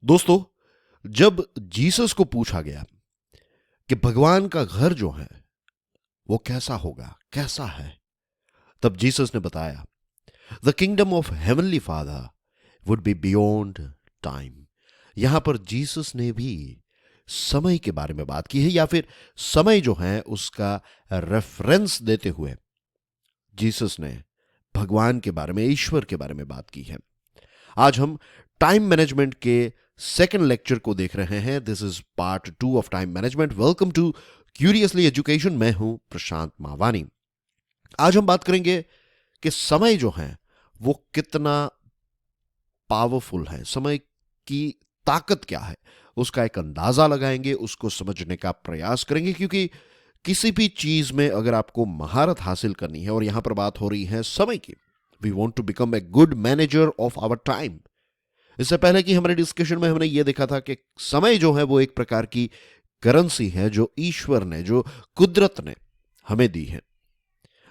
दोस्तों, जब जीसस को पूछा गया कि भगवान का घर जो है वो कैसा होगा, कैसा है, तब जीसस ने बताया, the kingdom of heavenly father would be beyond time. यहां पर जीसस ने भी समय के बारे में बात की है, या फिर समय जो है उसका रेफरेंस देते हुए जीसस ने भगवान के बारे में, ईश्वर के बारे में बात की है। आज हम टाइम मैनेजमेंट के सेकंड लेक्चर को देख रहे हैं। This is part 2 of time management. Welcome to curiously education. मैं हूं प्रशांत मावानी। आज हम बात करेंगे कि समय जो है वो कितना पावरफुल है, समय की ताकत क्या है, उसका एक अंदाजा लगाएंगे, उसको समझने का प्रयास करेंगे, क्योंकि किसी भी चीज में अगर आपको महारत हासिल करनी है, और यहां पर बात हो रही है समय की, we want to become a good manager of our time. इससे पहले कि हमारे डिस्कशन में हमने यह देखा था कि समय जो है वो एक प्रकार की करेंसी है जो ईश्वर ने, जो कुदरत ने हमें दी है।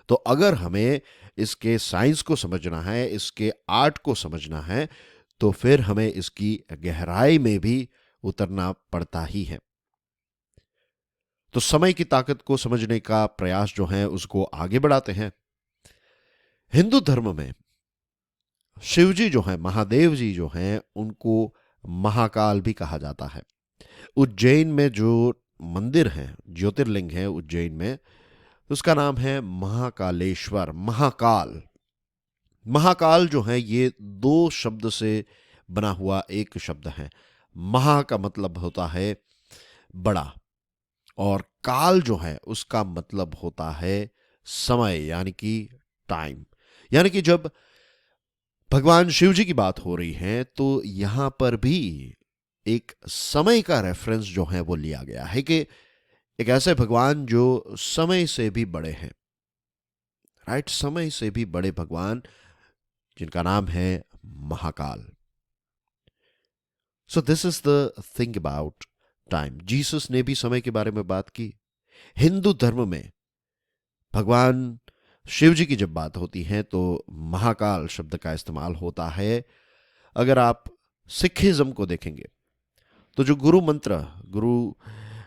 तो अगर हमें इसके साइंस को समझना है, इसके आर्ट को समझना है, तो फिर हमें इसकी गहराई में भी उतरना पड़ता ही है। तो समय की ताकत को समझने का प्रयास जो है उसको आगे बढ़ाते हैं। हिंदू धर्म में शिव जी जो है, महादेव जी जो हैं, उनको महाकाल भी कहा जाता है। उज्जैन में जो मंदिर है, ज्योतिर्लिंग है उज्जैन में, उसका नाम है महाकालेश्वर, महाकाल। महाकाल जो है ये दो शब्द से बना हुआ एक शब्द है। महा का मतलब होता है बड़ा, और काल जो है उसका मतलब होता है समय, यानी कि टाइम। यानी कि जब भगवान शिव जी की बात हो रही है तो यहां पर भी एक समय का रेफरेंस जो है वो लिया गया है कि एक ऐसे भगवान जो समय से भी बड़े हैं, राइट, समय से भी बड़े भगवान जिनका नाम है Mahakal. So this is the thing about time. Jesus ने भी समय के बारे में बात की। हिंदू धर्म में भगवान शिव जी की जब बात होती है तो महाकाल शब्द का इस्तेमाल होता है। अगर आप सिखिज्म को देखेंगे तो जो गुरु मंत्र गुरु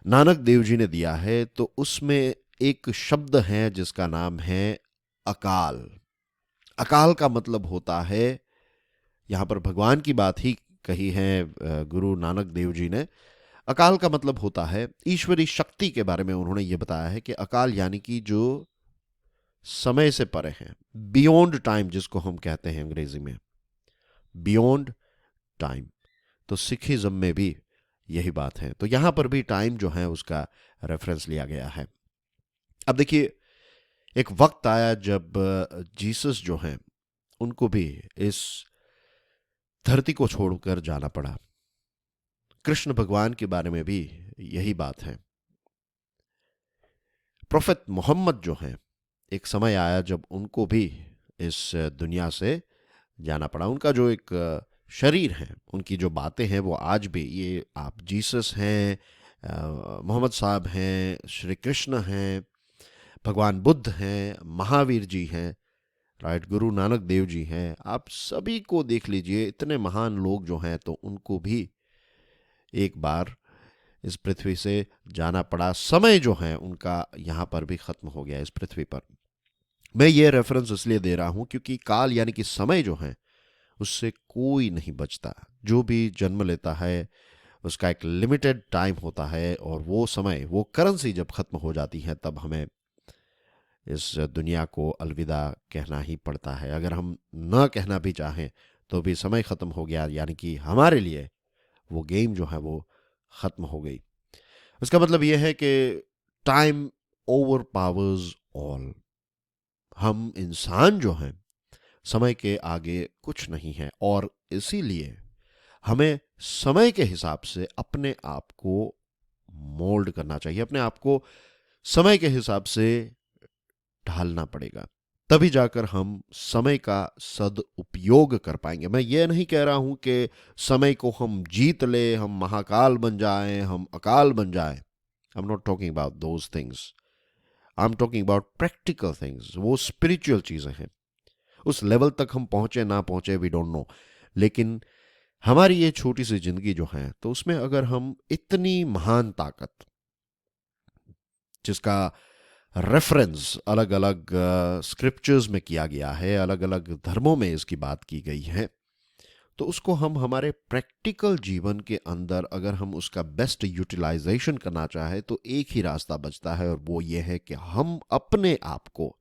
नानक देव जी ने दिया है, तो उसमें एक शब्द है जिसका नाम है अकाल। अकाल का मतलब होता है, यहां पर भगवान की बात ही कही है गुरु नानक देव जी ने। अकाल का मतलब होता है ईश्वरी शक्ति के बारे में उन्होंने ये बताया है कि अकाल यानी कि जो समय से परे हैं, बियॉन्ड टाइम जिसको हम कहते हैं अंग्रेजी में, बियॉन्ड टाइम। तो सिखिज्म में भी यही बात है। तो यहां पर भी टाइम जो है उसका रेफरेंस लिया गया है। अब देखिए, एक वक्त आया जब जीसस जो हैं उनको भी इस धरती को छोड़कर जाना पड़ा। कृष्ण भगवान के बारे में भी यही बात है। प्रोफेट मोहम्मद जो हैं, एक समय आया जब उनको भी इस दुनिया से जाना पड़ा। उनका जो एक शरीर है, उनकी जो बातें हैं वो आज भी, ये आप जीसस हैं, मोहम्मद साहब हैं, श्री कृष्ण हैं, भगवान बुद्ध हैं, महावीर जी हैं, राइट, गुरु नानक देव जी हैं, आप सभी को देख लीजिए, इतने महान लोग जो हैं, तो उनको भी एक बार इस पृथ्वी से जाना पड़ा। समय जो है उनका यहां पर भी खत्म हो गया इस पृथ्वी पर। मैं ये रेफरेंस इसलिए दे रहा हूं क्योंकि काल यानी कि समय जो है उससे कोई नहीं बचता। जो भी जन्म लेता है उसका एक लिमिटेड टाइम होता है, और वो समय, वो करेंसी जब खत्म हो जाती है तब हमें इस दुनिया को अलविदा कहना ही पड़ता है। अगर हम न कहना भी चाहें तो भी समय खत्म हो गया, यानी कि हमारे लिए वो गेम जो है वो खत्म हो गई। इसका मतलब यह है कि टाइम ओवर पावर्स ऑल। हम इंसान जो हैं समय के आगे कुछ नहीं है, और इसीलिए हमें समय के हिसाब से अपने आप को मोल्ड करना चाहिए, अपने आप को समय के हिसाब से ढालना पड़ेगा। तभी जाकर हम समय का सदउपयोग कर पाएंगे। मैं ये नहीं कह रहा हूं कि समय को हम जीत ले, हम महाकाल बन जाएं, हम अकाल बन जाएं। I am not talking about those things. I am talking about practical things. वो स्पिरिचुअल चीजें हैं। उस लेवल तक हम पहुंचे ना पहुंचे, वी डोंट नो, लेकिन हमारी ये छोटी सी जिंदगी जो है, तो उसमें अगर हम इतनी महान ताकत, जिसका रेफरेंस अलग अलग स्क्रिप्चर्स में किया गया है, अलग अलग धर्मों में इसकी बात की गई है, तो उसको हम हमारे प्रैक्टिकल जीवन के अंदर अगर हम उसका बेस्ट यूटिलाइजेशन करना चाहे, तो एक ही रास्ता बचता है, और वो ये है कि हम अपने आप को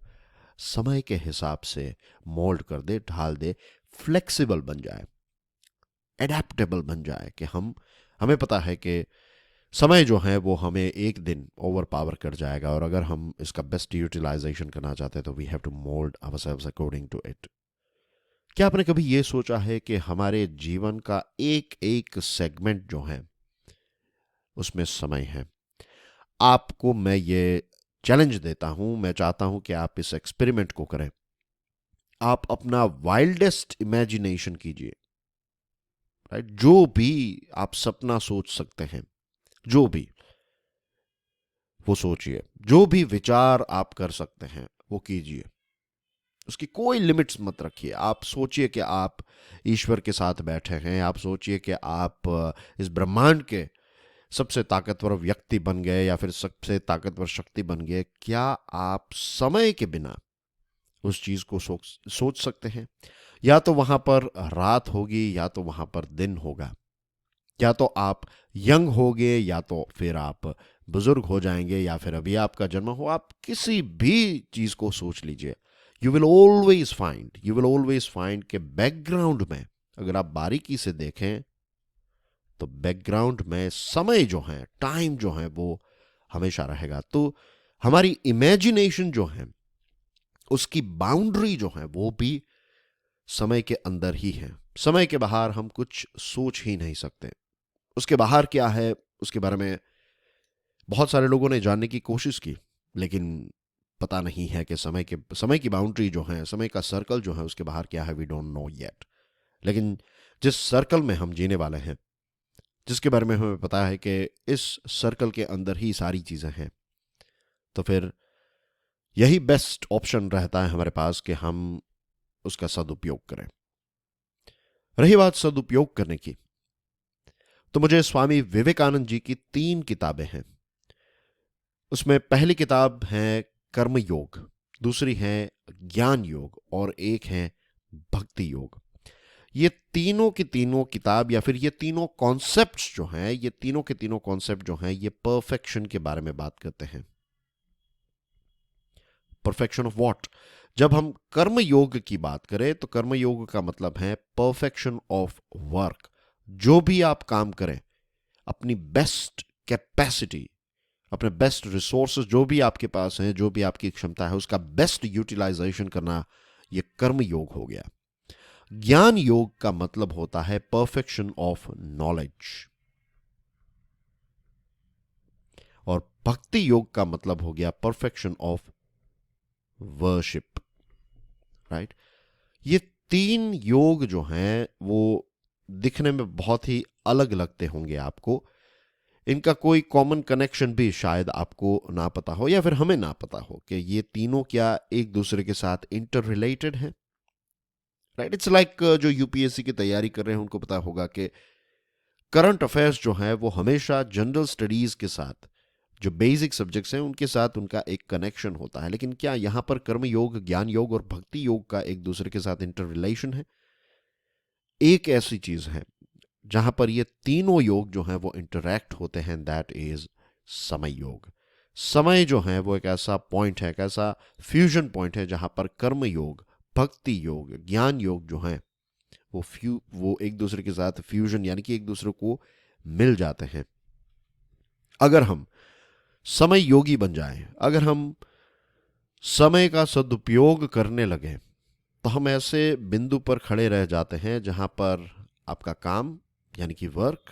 समय के हिसाब से मोल्ड कर दे, ढाल दे, फ्लेक्सिबल बन जाए, एडेप्टेबल बन जाए, कि हमें पता है कि समय जो है वो हमें एक दिन ओवर पावर कर जाएगा, और अगर हम इसका बेस्ट यूटिलाइजेशन करना चाहते हैं तो we have to mould ourselves according to it. क्या आपने कभी ये सोचा है कि हमारे जीवन का एक एक सेगमेंट जो है उसमें समय है? आपको मैं ये चैलेंज देता हूं, मैं चाहता हूं कि आप इस एक्सपेरिमेंट को करें। आप अपना वाइल्डेस्ट इमेजिनेशन कीजिए, राइट? जो भी आप सपना सोच सकते हैं, जो भी वो सोचिए, जो भी विचार आप कर सकते हैं वो कीजिए, उसकी कोई लिमिट्स मत रखिए। आप सोचिए कि आप ईश्वर के साथ बैठे हैं, आप सोचिए कि आप इस ब्रह्मांड के सबसे ताकतवर व्यक्ति बन गए या फिर सबसे ताकतवर शक्ति बन गए। क्या आप समय के बिना उस चीज को सोच सकते हैं? या तो वहां पर रात होगी या तो वहां पर दिन होगा, या तो आप यंग होगे या तो फिर आप बुजुर्ग हो जाएंगे, या फिर अभी आपका जन्म हो। आप किसी भी चीज को सोच लीजिए, यू विल ऑलवेज फाइंड कि बैकग्राउंड में, अगर आप बारीकी से देखें तो बैकग्राउंड में समय जो है, टाइम जो है, वो हमेशा रहेगा। तो हमारी इमेजिनेशन जो है, उसकी बाउंड्री जो है वो भी समय के अंदर ही है। समय के बाहर हम कुछ सोच ही नहीं सकते। उसके बाहर क्या है, उसके बारे में बहुत सारे लोगों ने जानने की कोशिश की, लेकिन पता नहीं है कि समय की बाउंड्री जो है, समय का सर्कल जो है, उसके बाहर क्या है, वी डोंट नो येट। लेकिन जिस सर्कल में हम जीने वाले हैं, जिसके बारे में हमें पता है कि इस सर्कल के अंदर ही सारी चीजें हैं, तो फिर यही बेस्ट ऑप्शन रहता है हमारे पास कि हम उसका सदुपयोग करें। रही बात सदुपयोग करने की, तो मुझे स्वामी विवेकानंद जी की 3 किताबें हैं। उसमें पहली किताब है कर्म योग, दूसरी है ज्ञान योग, और एक है भक्ति योग। ये तीनों की तीनों किताब, या फिर ये तीनों कॉन्सेप्ट्स जो हैं, ये तीनों के तीनों कॉन्सेप्ट जो हैं, ये परफेक्शन के बारे में बात करते हैं। Perfection of what? जब हम कर्म योग की बात करें तो कर्म योग का मतलब है परफेक्शन ऑफ वर्क। जो भी आप काम करें, अपनी बेस्ट कैपेसिटी, अपने बेस्ट रिसोर्सेज जो भी आपके पास हैं, जो भी आपकी क्षमता है, उसका बेस्ट यूटिलाइजेशन करना, यह कर्म योग हो गया। ज्ञान योग का मतलब होता है परफेक्शन ऑफ नॉलेज, और भक्ति योग का मतलब हो गया परफेक्शन ऑफ वर्शिप, राइट? ये 3 योग जो हैं वो दिखने में बहुत ही अलग लगते होंगे आपको। इनका कोई कॉमन कनेक्शन भी शायद आपको ना पता हो, या फिर हमें ना पता हो कि ये तीनों क्या एक दूसरे के साथ इंटर रिलेटेड है, राइट? इट्स लाइक जो यूपीएससी की तैयारी कर रहे हैं उनको पता होगा कि करंट अफेयर्स जो है वो हमेशा जनरल स्टडीज के साथ, जो बेसिक सब्जेक्ट्स हैं उनके साथ उनका एक कनेक्शन होता है। लेकिन क्या यहां पर कर्म योग, ज्ञान योग और भक्ति योग का एक दूसरे के साथ इंटर रिलेशन है? एक ऐसी चीज है जहां पर ये तीनों योग जो हैं वो इंटरैक्ट होते हैं, दैट इज समय योग। समय जो है वो एक ऐसा पॉइंट है, एक ऐसा फ्यूजन पॉइंट है, जहां पर कर्म योग, भक्ति योग, ज्ञान योग जो है वो एक दूसरे के साथ फ्यूजन, यानी कि एक दूसरे को मिल जाते हैं। अगर हम समय योगी बन जाएं, अगर हम समय का सदुपयोग करने लगे, तो हम ऐसे बिंदु पर खड़े रह जाते हैं जहां पर आपका काम, यानी कि वर्क,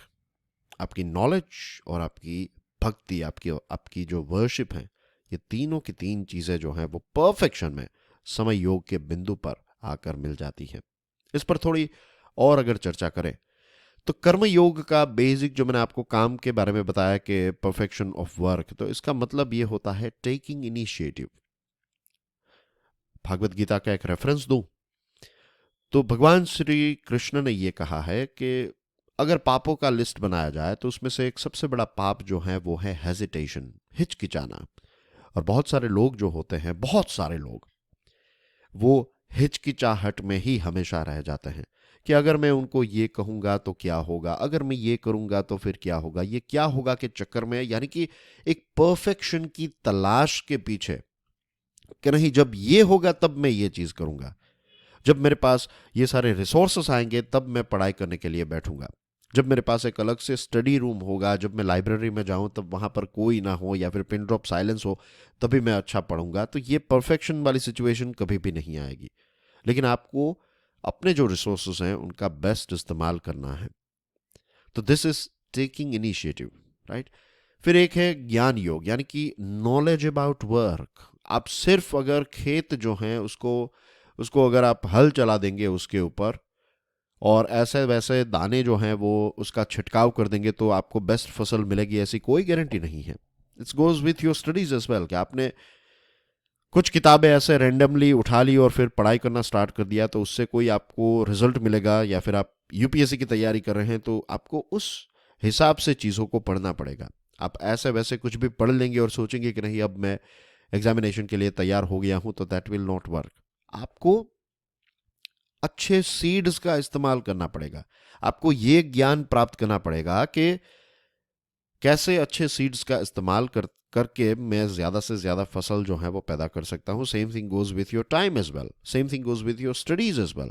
आपकी नॉलेज और आपकी भक्ति, आपकी आपकी जो वर्शिप है, ये तीनों की तीन चीजें जो हैं वो परफेक्शन में समय योग के बिंदु पर आकर मिल जाती हैं। इस पर थोड़ी और अगर चर्चा करें, तो कर्म योग का बेसिक जो मैंने आपको काम के बारे में बताया कि परफेक्शन ऑफ वर्क, तो इसका मतलब ये होता है टेकिंग इनिशिएटिव। भागवत गीता का एक रेफरेंस दूं तो भगवान श्री कृष्ण ने यह कहा है कि अगर पापों का लिस्ट बनाया जाए तो उसमें से एक सबसे बड़ा पाप जो है वो है हेजिटेशन, हिचकिचाना। और बहुत सारे लोग जो होते हैं, बहुत सारे लोग, वो हिचकिचाहट में ही हमेशा रह जाते हैं कि अगर मैं उनको ये कहूंगा तो क्या होगा, अगर मैं ये करूंगा तो फिर क्या होगा, ये क्या होगा के चक्कर में, यानी कि एक परफेक्शन की तलाश के पीछे कि नहीं जब ये होगा तब मैं ये चीज करूंगा, जब मेरे पास ये सारे रिसोर्सेस आएंगे तब मैं पढ़ाई करने के लिए बैठूंगा, जब मेरे पास एक अलग से स्टडी रूम होगा, जब मैं लाइब्रेरी में जाऊं तब वहां पर कोई ना हो या फिर पिन ड्रॉप साइलेंस हो, तभी मैं अच्छा पढ़ूंगा। तो ये परफेक्शन वाली सिचुएशन कभी भी नहीं आएगी। लेकिन आपको अपने जो रिसोर्सेस हैं उनका बेस्ट इस्तेमाल करना है। तो this is taking initiative, right. फिर एक है ज्ञान योग, यानी कि नॉलेज अबाउट वर्क। आप सिर्फ अगर खेत जो है उसको उसको अगर आप हल चला देंगे उसके ऊपर और ऐसे वैसे दाने जो हैं वो उसका छिड़काव कर देंगे तो आपको बेस्ट फसल मिलेगी, ऐसी कोई गारंटी नहीं है। It's goes with your studies as well, कि आपने कुछ किताबें ऐसे रैंडमली उठा ली और फिर पढ़ाई करना स्टार्ट कर दिया तो उससे कोई आपको रिजल्ट मिलेगा, या फिर आप यूपीएससी की तैयारी कर रहे हैं तो आपको उस हिसाब से चीज़ों को पढ़ना पड़ेगा। आप ऐसे वैसे कुछ भी पढ़ लेंगे और सोचेंगे कि नहीं अब मैं एग्जामिनेशन के लिए तैयार हो गया हूं, तो दैट विल नॉट वर्क। आपको अच्छे सीड्स का इस्तेमाल करना पड़ेगा, आपको ये ज्ञान प्राप्त करना पड़ेगा कि कैसे अच्छे सीड्स का इस्तेमाल करके मैं ज़्यादा से ज़्यादा फसल जो है वो पैदा कर सकता हूँ। Same thing goes with your time as well, same thing goes with your studies as well,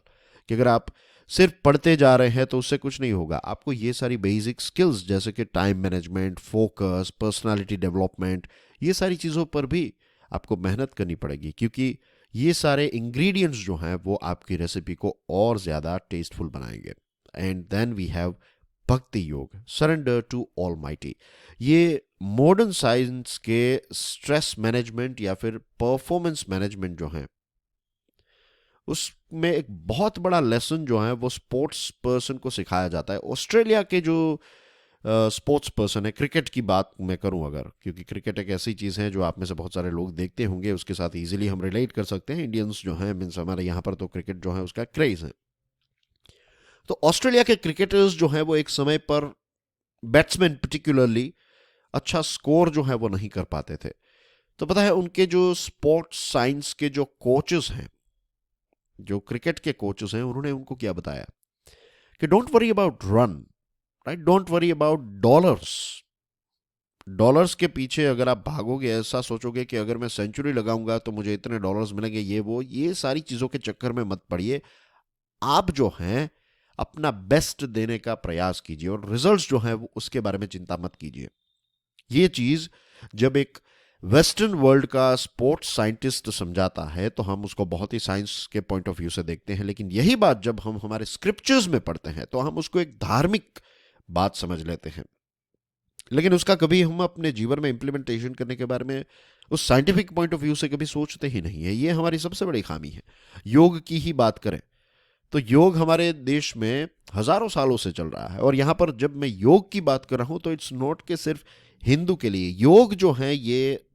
कि अगर आप सिर्फ पढ़ते जा रहे हैं तो उससे कुछ नहीं होगा। आपको ये सारी बेसिक स्किल्स जैसे कि time management, focus, personality development, ये सारी चीज़ों पर भी आपको मेहनत करनी पड़ेगी, क्योंकि ये सारे इंग्रेडिएंट्स जो हैं वो आपकी रेसिपी को और ज़्यादा टेस्टफुल बनाएंगे। एंड देन वी हैव भक्ति योग, सरेंडर टू ऑलमाइटी। ये मॉडर्न साइंस के स्ट्रेस मैनेजमेंट या फिर परफॉर्मेंस मैनेजमेंट जो है उसमें एक बहुत बड़ा लेसन जो है वो स्पोर्ट्स पर्सन को सिखाया जाता है। ऑस्ट्रेलिया के जो स्पोर्ट्स पर्सन है, क्रिकेट की बात मैं करूं अगर, क्योंकि क्रिकेट एक ऐसी चीज़ है जो आप में से बहुत सारे लोग देखते होंगे, उसके साथ इजीली हम रिलेट कर सकते हैं। इंडियंस जो हैं, मीन्स हमारे यहाँ पर तो क्रिकेट जो है उसका क्रेज है। तो ऑस्ट्रेलिया के क्रिकेटर्स जो हैं वो एक समय पर, बैट्समैन पर्टिकुलरली, अच्छा स्कोर जो है वो नहीं कर पाते थे। तो पता है उनके जो स्पोर्ट्स साइंस के जो कोचेस हैं, जो क्रिकेट के कोचेस हैं, उन्होंने उनको क्या बताया कि don't worry about run, right, don't worry about dollars. Dollars के पीछे अगर आप भागोगे, ऐसा सोचोगे कि अगर मैं सेंचुरी लगाऊंगा तो मुझे इतने डॉलर्स मिलेंगे, ये वो, ये सारी चीज़ों के चक्कर में मत पड़िए। आप जो हैं अपना बेस्ट देने का प्रयास कीजिए और रिजल्ट्स जो हैं वो उसके बारे में चिंता मत कीजिए। ये चीज जब एक वेस्टर्न वर्ल्ड का स्पोर्ट्स साइंटिस्ट समझाता है तो हम उसको बहुत ही साइंस के पॉइंट ऑफ व्यू से देखते हैं, लेकिन यही बात जब हम हमारे स्क्रिप्चर्स में पढ़ते हैं तो हम उसको एक धार्मिक बात समझ लेते हैं, लेकिन उसका कभी हम अपने जीवन में इंप्लीमेंटेशन करने के बारे में उस साइंटिफिक पॉइंट ऑफ व्यू से कभी सोचते ही नहीं है। ये हमारी सबसे बड़ी खामी है। योग की ही बात करें तो योग हमारे देश में हजारों सालों से चल रहा है, और यहां पर जब मैं योग की बात कर रहा हूं तो इट्स नॉट के सिर्फ हिंदू के लिए। योग जो है ये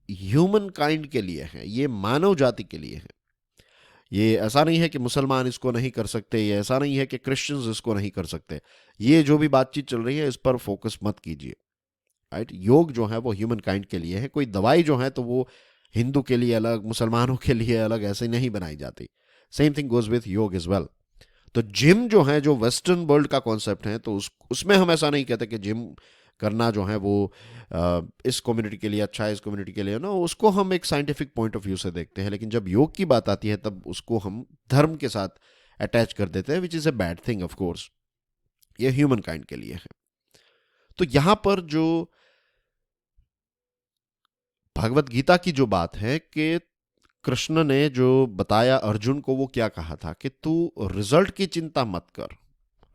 ह्यूमन काइंड के लिए है, ये मानव जाति के लिए है। ये ऐसा नहीं है कि मुसलमान इसको नहीं कर सकते, ये ऐसा नहीं है कि क्रिश्चियंस इसको नहीं कर सकते। ये जो भी बातचीत चल रही है इस पर फोकस मत कीजिए, राइट। योग जो है वो ह्यूमन काइंड के लिए है। कोई दवाई जो है तो वो हिंदू के लिए अलग, मुसलमानों के लिए अलग ऐसे नहीं बनाई जाती। सेम थिंग गोज विथ योग इज वेल। तो जिम जो है, जो वेस्टर्न वर्ल्ड का कॉन्सेप्ट है, तो उसमें हम ऐसा नहीं कहते कि जिम करना जो है वो इस कम्युनिटी के लिए अच्छा है, इस कम्युनिटी के लिए ना, उसको हम एक साइंटिफिक पॉइंट ऑफ व्यू से देखते हैं। लेकिन जब योग की बात आती है तब उसको हम धर्म के साथ अटैच कर देते हैं, which is a bad thing of course. ये ह्यूमन काइंड के लिए है। तो यहां पर जो भगवत गीता की जो बात है कि कृष्ण ने जो बताया अर्जुन को, वो क्या कहा था कि तू रिजल्ट की चिंता मत कर,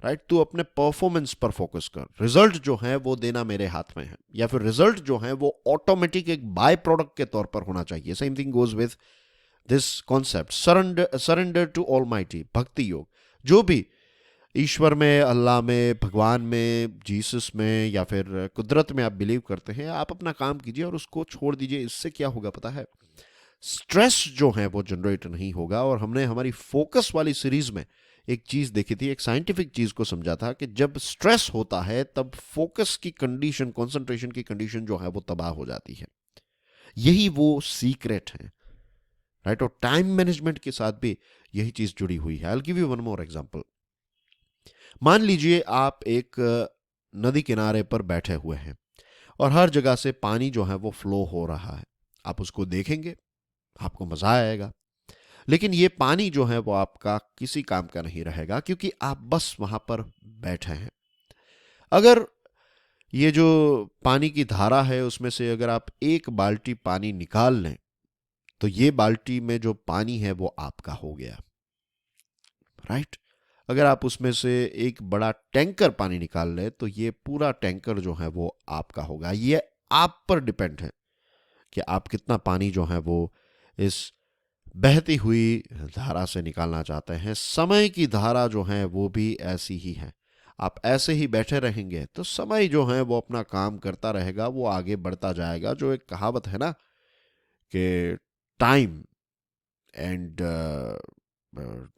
राइट, तू अपने परफॉर्मेंस पर फोकस कर। रिजल्ट जो है वो देना मेरे हाथ में है, या फिर रिजल्ट जो है वो ऑटोमेटिक एक बाय प्रोडक्ट के तौर पर होना चाहिए। Same thing goes with this concept, surrender to almighty, bhakti yoga. जो भी ईश्वर में, अल्लाह में, भगवान में, जीसस में या फिर कुदरत में आप बिलीव करते हैं, आप अपना काम कीजिए और उसको छोड़ दीजिए। इससे क्या होगा पता है, स्ट्रेस जो है वो जनरेट नहीं होगा। और हमने हमारी फोकस वाली सीरीज में एक चीज देखी थी, एक साइंटिफिक चीज को समझा था कि जब स्ट्रेस होता है तब फोकस की कंडीशन, कंसंट्रेशन की कंडीशन जो है वो तबाह हो जाती है। यही वो सीक्रेट है, राइट। और टाइम मैनेजमेंट के साथ भी यही चीज जुड़ी हुई है। I will give you one more example. मान लीजिए आप एक नदी किनारे पर बैठे हुए हैं और हर जगह से पानी जो है वो फ्लो हो रहा है। आप उसको देखेंगे, आपको मजा आएगा, लेकिन ये पानी जो है वो आपका किसी काम का नहीं रहेगा, क्योंकि आप बस वहां पर बैठे हैं। अगर ये जो पानी की धारा है उसमें से अगर आप एक बाल्टी पानी निकाल लें तो ये बाल्टी में जो पानी है वो आपका हो गया, राइट। अगर आप उसमें से एक बड़ा टैंकर पानी निकाल लें तो ये पूरा टैंकर जो है वो आपका होगा। ये आप पर डिपेंड है कि आप कितना पानी जो है वो इस बहती हुई धारा से निकालना चाहते हैं। समय की धारा जो है वो भी ऐसी ही है। आप ऐसे ही बैठे रहेंगे तो समय जो है वो अपना काम करता रहेगा, वो आगे बढ़ता जाएगा। जो एक कहावत है ना कि time and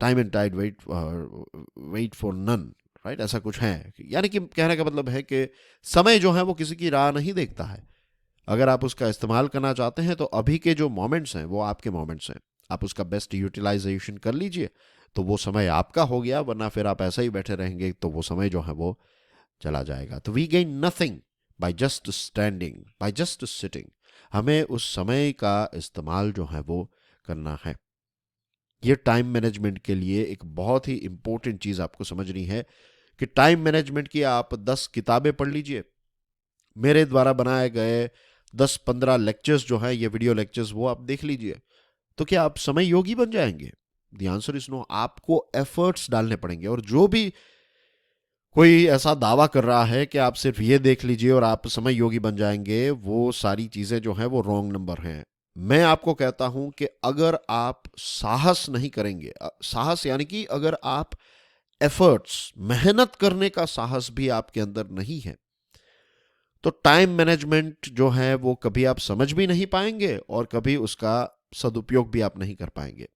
time and tide wait for none, right, ऐसा कुछ है। यानी कि कहने का मतलब है कि समय जो है वो किसी की राह नहीं देखता है। अगर आप उसका इस्तेमाल करना चाहते हैं तो अभी के जो मोमेंट्स हैं वो आपके मोमेंट्स हैं, आप उसका बेस्ट यूटिलाइजेशन कर लीजिए तो वो समय आपका हो गया, वरना फिर आप ऐसे ही बैठे रहेंगे तो वो समय जो है वो चला जाएगा। तो we gain nothing by just standing, by just sitting. हमें उस समय का इस्तेमाल जो है वो करना है। ये टाइम मैनेजमेंट के लिए एक बहुत ही इंपॉर्टेंट चीज आपको समझनी है कि टाइम मैनेजमेंट की आप 10 किताबें पढ़ लीजिए, मेरे द्वारा बनाए गए 10-15 लेक्चर्स जो हैं, ये वीडियो लेक्चर्स, वो आप देख लीजिए, तो क्या आप समय योगी बन जाएंगे? The answer is no. आपको एफर्ट्स डालने पड़ेंगे। और जो भी कोई ऐसा दावा कर रहा है कि आप सिर्फ ये देख लीजिए और आप समय योगी बन जाएंगे, वो सारी चीजें जो हैं वो रॉन्ग नंबर हैं। मैं आपको कहता हूं कि अगर आप साहस नहीं करेंगे, साहस यानी कि अगर आप एफर्ट्स, मेहनत करने का साहस भी आपके अंदर नहीं है, तो टाइम मैनेजमेंट जो है वो कभी आप समझ भी नहीं पाएंगे और कभी उसका सदुपयोग भी आप नहीं कर पाएंगे।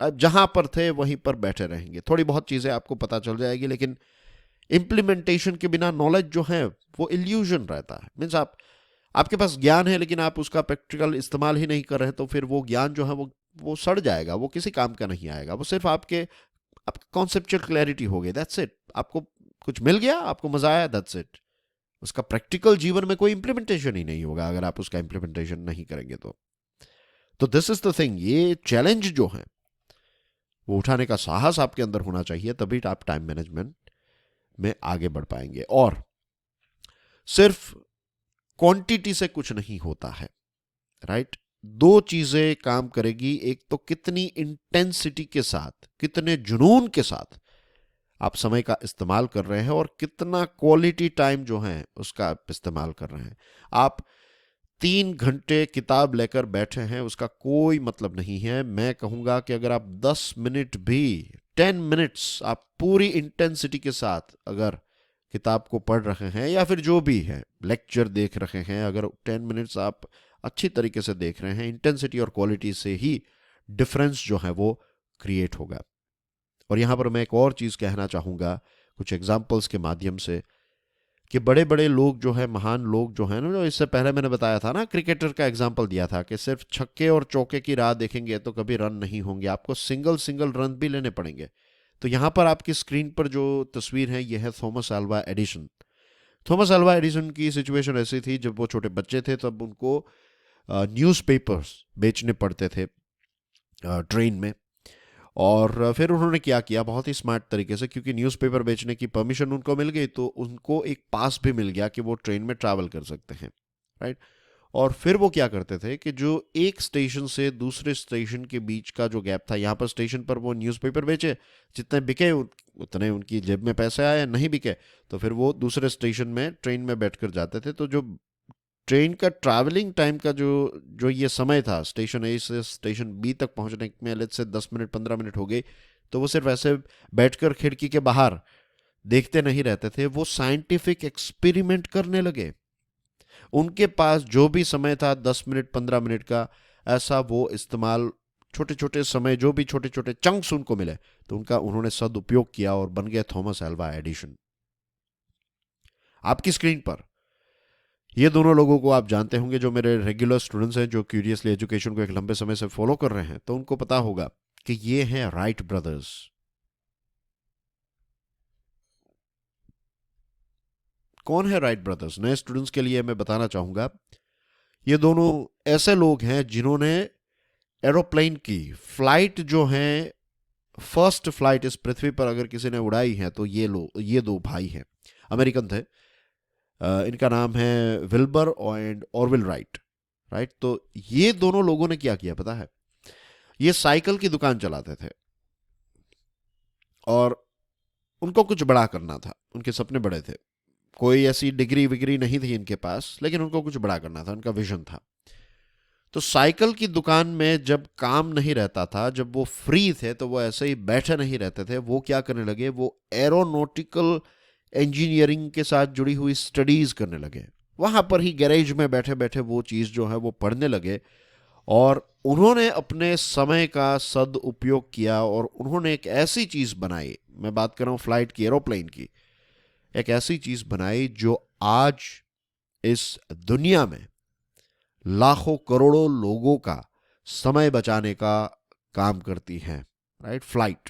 आप जहां पर थे वहीं पर बैठे रहेंगे। थोड़ी बहुत चीजें आपको पता चल जाएगी, लेकिन इंप्लीमेंटेशन के बिना नॉलेज जो है वो इल्यूजन रहता है। मीन्स आपके पास ज्ञान है लेकिन आप उसका प्रैक्टिकल इस्तेमाल ही नहीं कर रहे, तो फिर वो ज्ञान जो है वो सड़ जाएगा, वो किसी काम का नहीं आएगा। वो सिर्फ आपके कॉन्सेप्चुअल क्लैरिटी हो गई, दैट्स इट। आपको कुछ मिल गया, आपको मजा आया, दैट्स इट। उसका प्रैक्टिकल जीवन में कोई इंप्लीमेंटेशन ही नहीं होगा अगर आप उसका इंप्लीमेंटेशन नहीं करेंगे तो दिस इज द थिंग। ये चैलेंज जो है वो उठाने का साहस आपके अंदर होना चाहिए, तभी आप टाइम मैनेजमेंट में आगे बढ़ पाएंगे। और सिर्फ क्वांटिटी से कुछ नहीं होता है, राइट। दो चीजें काम करेगी, एक तो कितनी इंटेंसिटी के साथ, कितने जुनून के साथ आप समय का इस्तेमाल कर रहे हैं और कितना क्वालिटी टाइम जो है उसका आप इस्तेमाल कर रहे हैं। आप 3 घंटे किताब लेकर बैठे हैं, उसका कोई मतलब नहीं है। मैं कहूंगा कि अगर आप 10 मिनट भी, 10 मिनट्स आप पूरी इंटेंसिटी के साथ अगर किताब को पढ़ रहे हैं या फिर जो भी है लेक्चर देख रहे हैं, अगर 10 मिनट्स आप अच्छी तरीके से देख रहे हैं, इंटेंसिटी और क्वालिटी से ही डिफरेंस जो है वो क्रिएट होगा। और यहां पर मैं एक और चीज कहना चाहूंगा कुछ एग्जाम्पल्स के माध्यम से कि बड़े बड़े लोग जो है, महान लोग जो है ना, जो इससे पहले मैंने बताया था ना, क्रिकेटर का एग्जाम्पल दिया था कि सिर्फ छक्के और चौके की राह देखेंगे तो कभी रन नहीं होंगे, आपको सिंगल सिंगल रन भी लेने पड़ेंगे। तो यहां पर आपकी स्क्रीन पर जो तस्वीर है यह है Thomas Alva Edison. Thomas Alva Edison की सिचुएशन ऐसी थी, जब वो छोटे बच्चे थे तब उनको न्यूज़पेपर्स बेचने पड़ते थे ट्रेन में। और फिर उन्होंने क्या किया, बहुत ही स्मार्ट तरीके से, क्योंकि न्यूज़पेपर बेचने की परमिशन उनको मिल गई तो उनको एक पास भी मिल गया कि वो ट्रेन में ट्रैवल कर सकते हैं, राइट। और फिर वो क्या करते थे कि जो एक स्टेशन से दूसरे स्टेशन के बीच का जो गैप था, यहाँ पर स्टेशन पर वो न्यूज़पेपर बेचे, जितने बिके उतने उनकी जेब में पैसे आए, नहीं बिके तो फिर वो दूसरे स्टेशन में ट्रेन में बैठकर जाते थे। तो जो ट्रेन का ट्रैवलिंग टाइम का जो जो ये समय था स्टेशन ए से स्टेशन बी तक पहुंचने में, लेट्स से 10 मिनट 15 मिनट हो गई, तो वो सिर्फ ऐसे बैठकर खिड़की के बाहर देखते नहीं रहते थे, वो साइंटिफिक एक्सपेरिमेंट करने लगे। उनके पास जो भी समय था 10 मिनट 15 मिनट का, ऐसा वो इस्तेमाल छोटे छोटे समय, जो भी छोटे छोटे चंक्स उनको मिले, तो उनका उन्होंने सदुपयोग किया और बन गए थॉमस अल्वा एडिशन। आपकी स्क्रीन पर ये दोनों लोगों को आप जानते होंगे, जो मेरे रेगुलर स्टूडेंट्स हैं, जो क्यूरियसली एजुकेशन को एक लंबे समय से फॉलो कर रहे हैं, तो उनको पता होगा कि ये हैं राइट ब्रदर्स। कौन है राइट ब्रदर्स? नए स्टूडेंट्स के लिए मैं बताना चाहूंगा, ये दोनों ऐसे लोग हैं जिन्होंने एरोप्लेन की फ्लाइट जो है, फर्स्ट फ्लाइट इस पृथ्वी पर अगर किसी ने उड़ाई है तो ये दो भाई हैं, अमेरिकन थे। इनका नाम है Wilbur and Orville right. Right, तो ये दोनों लोगों ने क्या किया पता है? ये साइकिल की दुकान चलाते थे और उनको कुछ बड़ा करना था, उनके सपने बड़े थे। कोई ऐसी डिग्री विग्री नहीं थी इनके पास, लेकिन उनको कुछ बड़ा करना था, उनका विजन था। तो साइकिल की दुकान में जब काम नहीं रहता था, जब वो फ्री थे, तो वो ऐसे ही बैठे नहीं रहते थे। वो क्या करने लगे? वो एरोनॉटिकल इंजीनियरिंग के साथ जुड़ी हुई स्टडीज करने लगे। वहां पर ही गैरेज में बैठे बैठे वो चीज जो है वो पढ़ने लगे, और उन्होंने अपने समय का सदुपयोग किया और उन्होंने एक ऐसी चीज बनाई, मैं बात कर रहा हूं फ्लाइट की, एरोप्लेन की, एक ऐसी चीज बनाई जो आज इस दुनिया में लाखों करोड़ों लोगों का समय बचाने का काम करती है। राइट, फ्लाइट,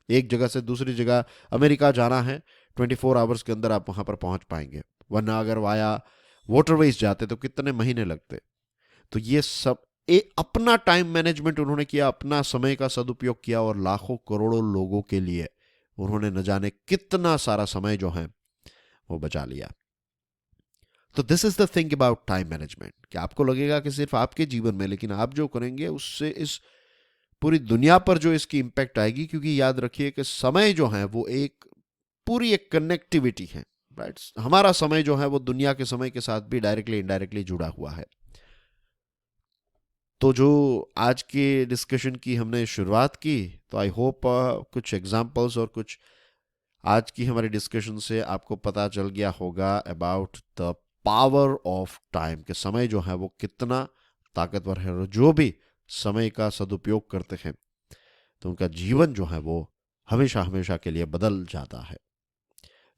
एक जगह से दूसरी जगह अमेरिका जाना है, 24 आवर्स के अंदर आप वहां पर पहुंच पाएंगे। वरना अगर वाया वाटरवेज जाते तो कितने महीने लगते। तो ये सब अपना टाइम मैनेजमेंट उन्होंने किया, अपना समय का सदुपयोग किया, और लाखों करोड़ों लोगों के लिए उन्होंने न जाने कितना सारा समय जो है वो बचा लिया। तो this is the thing about time management, कि आपको लगेगा कि सिर्फ आपके जीवन में, लेकिन आप जो करेंगे उससे इस पूरी दुनिया पर जो इसकी इंपैक्ट आएगी। क्योंकि याद रखिए कि समय जो है वो एक पूरी एक कनेक्टिविटी है। राइट, हमारा समय जो है वो दुनिया के समय के साथ भी डायरेक्टली इनडायरेक्टली जुड़ा हुआ है। तो जो आज के डिस्कशन की हमने शुरुआत की, तो आई होप कुछ एग्जांपल्स और कुछ आज की हमारी डिस्कशन से आपको पता चल गया होगा about the power of time, के समय जो है वो कितना ताकतवर है, और जो भी समय का सदुपयोग करते हैं तो उनका जीवन जो है वो हमेशा हमेशा के लिए बदल जाता है।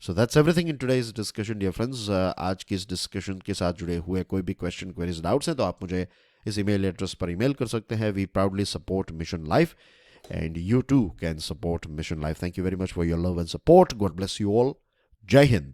So that's everything in today's discussion dear friends. आज की इस डिस्कशन के साथ जुड़े हुए कोई भी क्वेश्चन, क्वेरीज, डाउट्स हैं तो आप मुझे इस ईमेल एड्रेस पर ईमेल कर सकते हैं। We proudly support mission life and you too can support Mission Life. Thank you very much for your love and support. God bless you all. Jai Hind.